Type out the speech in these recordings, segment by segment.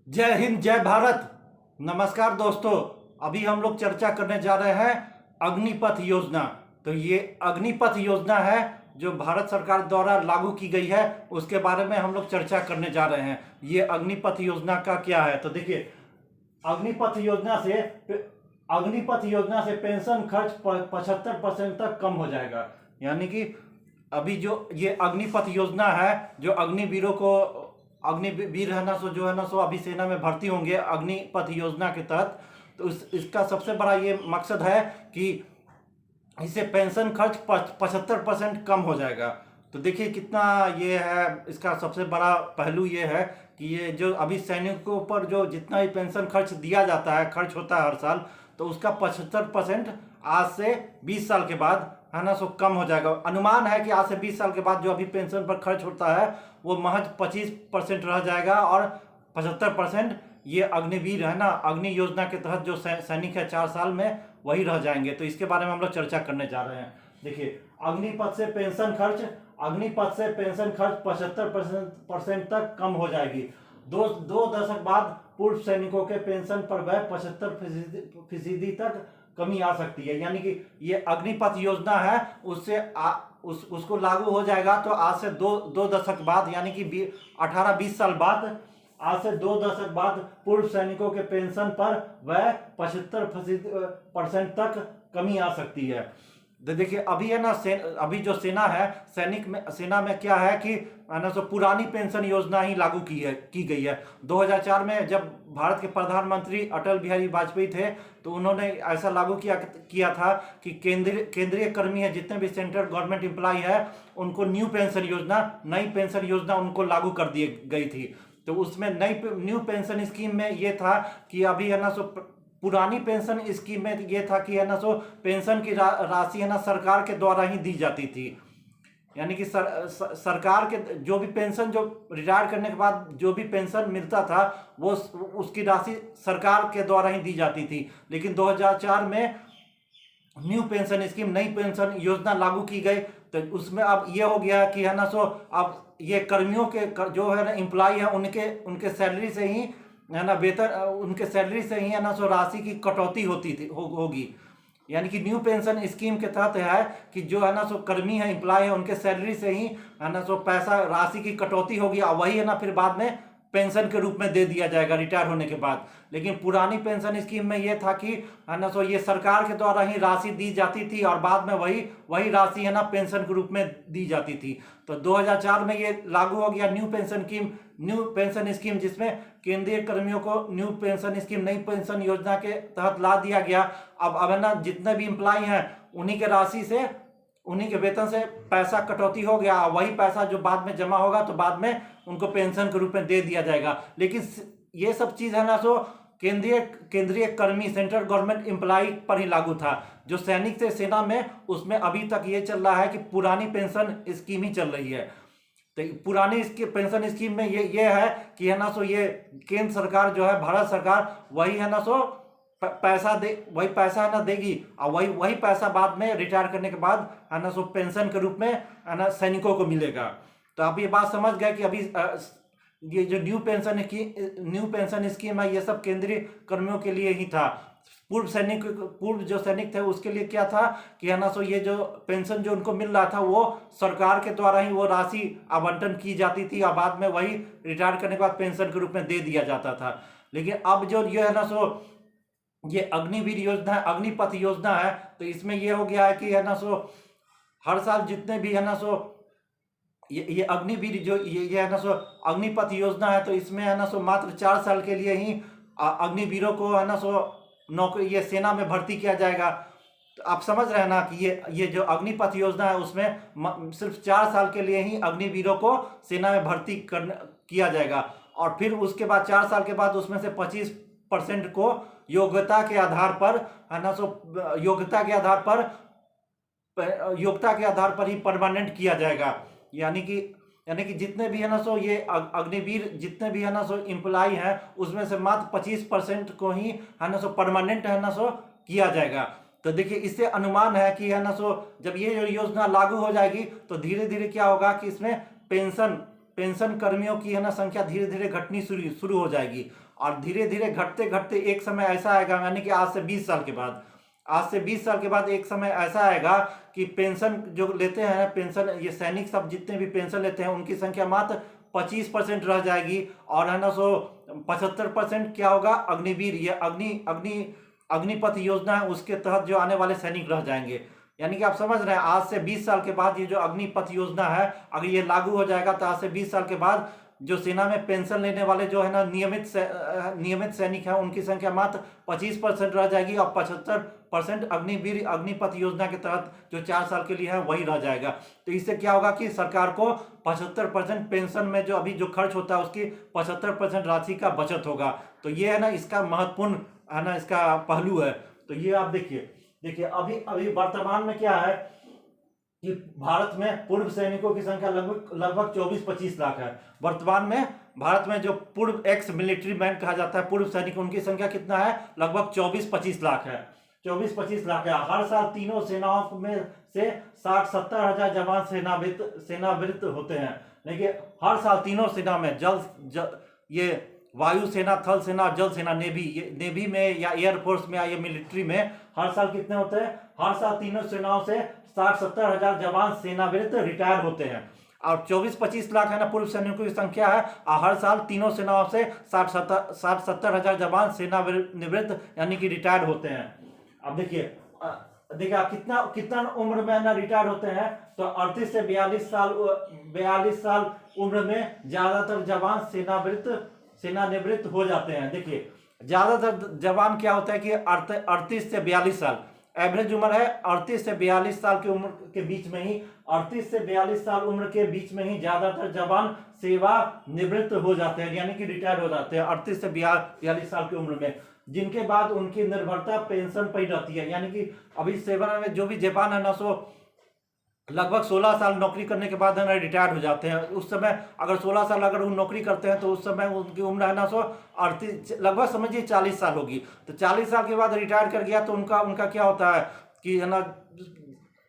जय हिंद, जय भारत। नमस्कार दोस्तों, अभी हम लोग चर्चा करने जा रहे हैं अग्निपथ योजना। तो ये अग्निपथ योजना है जो भारत सरकार द्वारा लागू की गई है, उसके बारे में हम लोग चर्चा करने जा रहे हैं। ये अग्निपथ योजना का क्या है, तो देखिए, अग्निपथ योजना से अग्निपथ योजना से पेंशन खर्च 75% तक कम हो जाएगा। यानी कि अभी जो ये अग्निपथ योजना है, जो अग्निवीरों को, अग्निवीर है ना सो, जो है ना सो अभी सेना में भर्ती होंगे अग्निपथ योजना के तहत, तो इसका सबसे बड़ा ये मकसद है कि इससे पेंशन खर्च 75% कम हो जाएगा। तो देखिए कितना ये है, इसका सबसे बड़ा पहलू ये है कि ये जो अभी सैनिकों पर जो जितना भी पेंशन खर्च दिया जाता है, खर्च होता है हर साल, तो उसका 75% आज से 20 साल के बाद है ना सो कम हो जाएगा। अनुमान है कि आज से 20 साल के बाद जो अभी पेंशन पर खर्च होता है वो महज 25% रह जाएगा, और 75% ये अग्निवीर है ना, अग्नि योजना के तहत जो सैनिक है 4 साल में, वही रह जाएंगे। तो इसके बारे में हम लोग चर्चा करने जा रहे हैं। देखिए, अग्निपथ से पेंशन खर्च 75% तक कम हो जाएगी। दो दशक बाद पूर्व सैनिकों के पेंशन पर वह 75% तक कमी आ सकती है। यानी कि ये अग्निपथ योजना है, उसको लागू हो जाएगा तो आज से दो दशक बाद, यानी कि 18-20 साल बाद, आज से 2 दशक बाद पूर्व सैनिकों के पेंशन पर वह 75% तक कमी आ सकती है। तो देखिए, अभी है ना अभी जो सेना है, सेना में क्या है कि है ना, सो पुरानी पेंशन योजना ही लागू की गई है। 2004 में जब भारत के प्रधानमंत्री अटल बिहारी वाजपेयी थे, तो उन्होंने ऐसा लागू किया था कि केंद्रीय कर्मी है, जितने भी सेंट्रल गवर्नमेंट एम्प्लॉय है, उनको नई पेंशन योजना उनको लागू कर दी गई थी। तो उसमें न्यू पेंशन स्कीम में ये था कि अभी है ना सो पुरानी पेंशन स्कीम में ये था कि है ना सो पेंशन की राशि है ना सरकार के द्वारा ही दी जाती थी। यानी कि सरकार के जो भी पेंशन, जो रिटायर करने के बाद जो भी पेंशन मिलता था, वो उसकी राशि सरकार के द्वारा ही दी जाती थी। लेकिन 2004 में न्यू पेंशन स्कीम, नई पेंशन योजना लागू की गई, तो उसमें अब ये हो गया कि है ना सो अब ये कर्मियों के जो है ना एम्प्लॉय है, उनके सैलरी से ही है ना, वेतन, उनके सैलरी से ही है ना सो राशि की कटौती होगी। यानी कि न्यू पेंशन स्कीम के तहत है कि जो है ना सो कर्मी है, एम्प्लॉय है, उनके सैलरी से ही है ना सो पैसा, राशि की कटौती होगी, और वही है ना फिर बाद में पेंशन के रूप में दे दिया जाएगा रिटायर होने के बाद। लेकिन पुरानी पेंशन स्कीम में यह था कि है ना सो ये सरकार के द्वारा ही राशि दी जाती थी, और बाद में वही राशि है ना पेंशन के रूप में दी जाती थी। तो 2004 में ये लागू हो गया न्यू पेंशन स्कीम, जिसमें केंद्रीय कर्मियों को न्यू पेंशन स्कीम, नई पेंशन योजना के तहत ला दिया गया। अब है ना जितने भी एम्प्लॉय हैं, उन्हीं के राशि से, उन्हीं के वेतन से पैसा कटौती हो गया, वही पैसा जो बाद में जमा होगा तो बाद में उनको पेंशन के रूप में दे दिया जाएगा। लेकिन ये सब चीज है ना सो केंद्रीय कर्मी, सेंट्रल गवर्नमेंट एम्प्लॉय पर ही लागू था। जो सैनिक थे सेना में, उसमें अभी तक ये चल रहा है कि पुरानी पेंशन स्कीम ही चल रही है। तो पुरानी इसकी पेंशन स्कीम में ये है कि है ना सो ये केंद्र सरकार जो है, भारत सरकार, वही है ना सो वही पैसा है ना देगी, और वही पैसा बाद में रिटायर करने के बाद है ना सो पेंशन के रूप में है ना सैनिकों को मिलेगा। तो आप ये बात समझ गए कि अभी ये जो न्यू पेंशन स्कीम है, ये सब केंद्रीय कर्मियों के लिए ही था। पूर्व जो सैनिक थे उसके लिए क्या था कि है ना सो ये जो पेंशन जो उनको मिल रहा था, वो सरकार के द्वारा ही वो राशि आवंटन की जाती थी, और बाद में वही रिटायर करने के बाद पेंशन के रूप में दे दिया जाता था। लेकिन अब जो ये है ना सो ये अग्निवीर योजना है, अग्निपथ योजना है, तो इसमें ये हो गया है कि है ना सो हर साल जितने भी है ना सो ये अग्निवीर जो ये है ना सो अग्निपथ योजना है, तो इसमें है ना सो मात्र 4 साल के लिए ही अग्निवीरों को है ना सो नौकरी, ये सेना में भर्ती किया जाएगा। तो आप समझ रहे हैं ना कि ये जो अग्निपथ योजना है, उसमें सिर्फ 4 साल के लिए ही अग्निवीरों को सेना में भर्ती किया जाएगा, और फिर उसके बाद 4 साल के बाद उसमें से 25% को योग्यता के आधार पर है ना सो योग्यता के आधार पर ही परमानेंट किया जाएगा। यानी कि जितने भी है ना सो ये अग्निवीर, जितने भी है ना सो एम्प्लॉय हैं, उसमें से मात्र 25% को ही है ना सो परमानेंट है ना सो किया जाएगा। तो देखिए, इससे अनुमान है कि है ना सो जब ये योजना लागू हो जाएगी, तो धीरे धीरे क्या होगा कि इसमें पेंशन कर्मियों की है ना संख्या धीरे धीरे घटनी शुरू हो जाएगी। और धीरे धीरे घटते घटते एक समय ऐसा आएगा, यानी कि आज से 20 साल के बाद, आज से 20 साल के बाद एक समय ऐसा आएगा कि पेंशन जो लेते हैं, पेंशन ये सैनिक सब जितने भी पेंशन लेते हैं उनकी संख्या मात्र 25% रह जाएगी। और है ना 75% क्या होगा, अग्निवीर, ये अग्निपथ योजना है उसके तहत जो आने वाले सैनिक रह जाएंगे। यानी कि आप समझ रहे हैं, आज से 20 साल के बाद ये जो अग्निपथ योजना है अगर ये लागू हो जाएगा तो आज से 20 साल के बाद जो सेना में पेंशन लेने वाले जो है ना नियमित सैनिक हैं उनकी संख्या मात्र 25% रह जाएगी और 75% अग्निवीर अग्निपथ योजना के तहत जो 4 साल के लिए है वही रह जाएगा। तो इससे क्या होगा कि सरकार को 75% पेंशन में जो अभी जो खर्च होता है उसकी 75% राशि का बचत होगा। तो ये है ना इसका महत्वपूर्ण है ना इसका पहलू है। तो ये आप देखिए अभी वर्तमान में क्या है कि भारत में पूर्व सैनिकों की संख्या लगभग 24-25 लाख है। वर्तमान में भारत में जो पूर्व एक्स मिलिट्री मैन कहा जाता है, पूर्व सैनिक, उनकी संख्या कितना है, लगभग 24-25 लाख है। 24-25 लाख है। हर साल तीनों सेनाओं में से 60-70 हजार जवान सेनावृत्त होते हैं। देखिए हर साल तीनों सेना में ये वायुसेना, थल सेना, जल सेना, नेवी में या एयरफोर्स में या ये मिलिट्री में हर साल कितने होते हैं, हर साल तीनों सेनाओं से 60-70 हजार जवान सेनावृत्त रिटायर होते हैं। और 24-25 लाख है ना पूर्व सैनिकों की संख्या है और हर साल तीनों सेनाओं से 60-70 हजार जवान सेनानिवृत्त यानी कि रिटायर होते हैं। अब देखिए आप कितना उम्र में ना रिटायर होते हैं, तो 38 से 42 साल उम्र में ज्यादातर जवान सेनानिवृत्त हो जाते हैं। देखिए ज्यादातर जवान क्या होता है कि 38 से 42 साल एवरेज उम्र है, 38 से 42 साल की उम्र के बीच में ही 38 से 42 साल उम्र के बीच में ही ज्यादातर जवान सेवा निवृत्त हो जाते हैं, यानी कि रिटायर हो जाते हैं 38 से 42 साल की उम्र में, जिनके बाद उनकी निर्भरता पेंशन पर ही रहती है। यानी कि अभी सेवा में जो भी जवान है ना सो लगभग 16 साल नौकरी करने के बाद है ना रिटायर हो जाते हैं। उस समय अगर 16 साल अगर वो नौकरी करते हैं तो उस समय उनकी उम्र है ना सो 38 लगभग समझिए 40 साल होगी। तो 40 साल के बाद रिटायर कर गया तो उनका क्या होता है कि है ना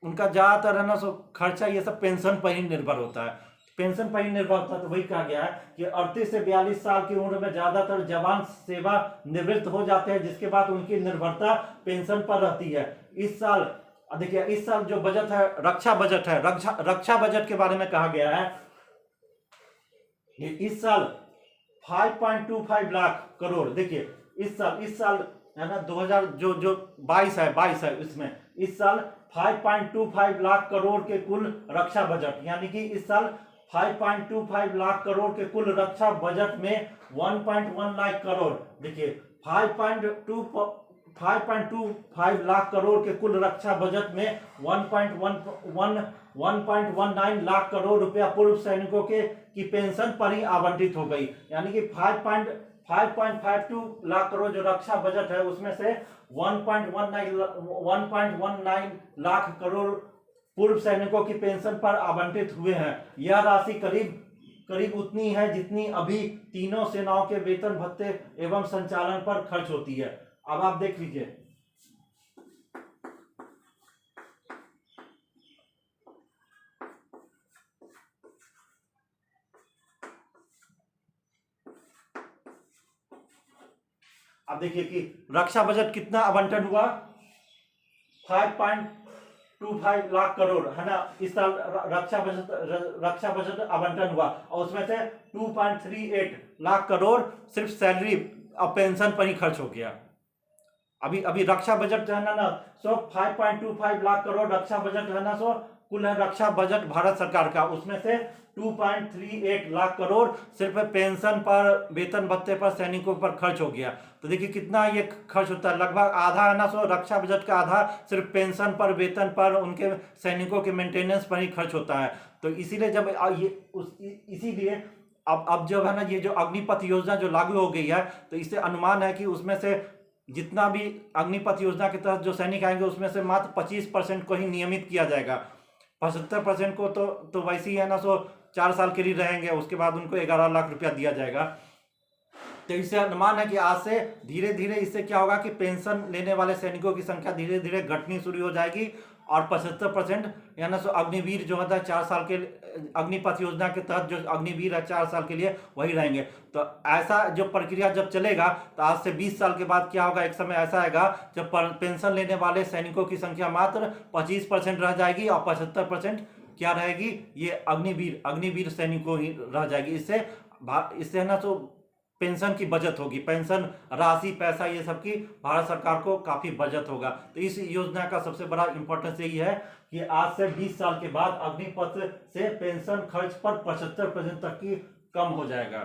उनका ज़्यादातर है ना सो खर्चा ये सब पेंशन पर ही निर्भर होता है, पेंशन पर ही निर्भर होता है। तो वही कहा गया है कि 38 से 42 साल की उम्र में ज्यादातर जवान सेवा निवृत्त हो जाते हैं, जिसके बाद उनकी निर्भरता पेंशन पर रहती है। इस साल देखिए इस साल जो बजट है रक्षा बजट के बारे में कहा गया है कि इस साल 5.25 लाख करोड़। देखिए इस साल है ना 2000 जो 22 है इसमें इस साल 5.25 लाख करोड़ के कुल रक्षा बजट, यानी कि इस साल 5.25 लाख करोड़ के कुल रक्षा बजट में 1.1 लाख करोड़, देखिए 5.25 लाख करोड़ के कुल रक्षा बजट में 1.19 लाख करोड़ रुपया पूर्व सैनिकों की पेंशन पर ही आवंटित हो गई। यानी कि 5.52 लाख करोड़ जो रक्षा बजट है उसमें से 1.19 लाख करोड़ पूर्व सैनिकों की पेंशन पर आवंटित हुए हैं। यह राशि करीब उतनी है जितनी अभी तीनों सेनाओं के वेतन भत्ते एवं संचालन पर खर्च होती है। अब आप देख लीजिए अब देखिए कि रक्षा बजट कितना आवंटन हुआ, 5.25 लाख करोड़ है ना इस साल रक्षा बजट आवंटन हुआ और उसमें से 2.38 लाख करोड़ सिर्फ सैलरी और पेंशन पर ही खर्च हो गया। अभी रक्षा बजट है ना 5.25 लाख करोड़ रक्षा बजट है ना कुल है रक्षा बजट भारत सरकार का, उसमें से 2.38 लाख करोड़ सिर्फ पेंशन पर वेतन भत्ते पर सैनिकों पर खर्च हो गया। तो देखिए कितना ये खर्च होता है, लगभग आधा है ना रक्षा बजट का आधा सिर्फ पेंशन पर वेतन पर उनके सैनिकों के मेंटेनेंस पर ही खर्च होता है। तो इसीलिए जब इसीलिए अब जब है ना ये जो अग्निपथ योजना जो लागू हो गई है तो इससे अनुमान है कि उसमें से जितना भी अग्निपथ योजना के तहत जो सैनिक आएंगे उसमें से मात्र 25% को ही नियमित किया जाएगा, 75% को तो वैसे ही है ना 4 साल के लिए रहेंगे, उसके बाद उनको 11 लाख रुपया दिया जाएगा। तो इससे अनुमान है कि आज से धीरे धीरे इससे क्या होगा कि पेंशन लेने वाले सैनिकों की संख्या धीरे धीरे घटनी शुरू हो जाएगी और 75% यानी सो अग्निवीर जो होता है 4 साल के अग्निपथ योजना के तहत जो अग्निवीर है 4 साल के लिए वही रहेंगे। तो ऐसा जो प्रक्रिया जब चलेगा तो आज से 20 साल के बाद क्या होगा, एक समय ऐसा आएगा जब पेंशन लेने वाले सैनिकों की संख्या मात्र 25% रह जाएगी और 75% क्या रहेगी, ये अग्निवीर सैनिकों ही रह जाएगी। इससे ना तो पेंशन की बचत होगी, पेंशन राशि पैसा ये सब की भारत सरकार को काफी बचत होगा। तो इस योजना का सबसे बड़ा इंपॉर्टेंस यही है कि आज से 20 साल के बाद अग्निपथ से पेंशन खर्च पर 75% तक की कम हो जाएगा।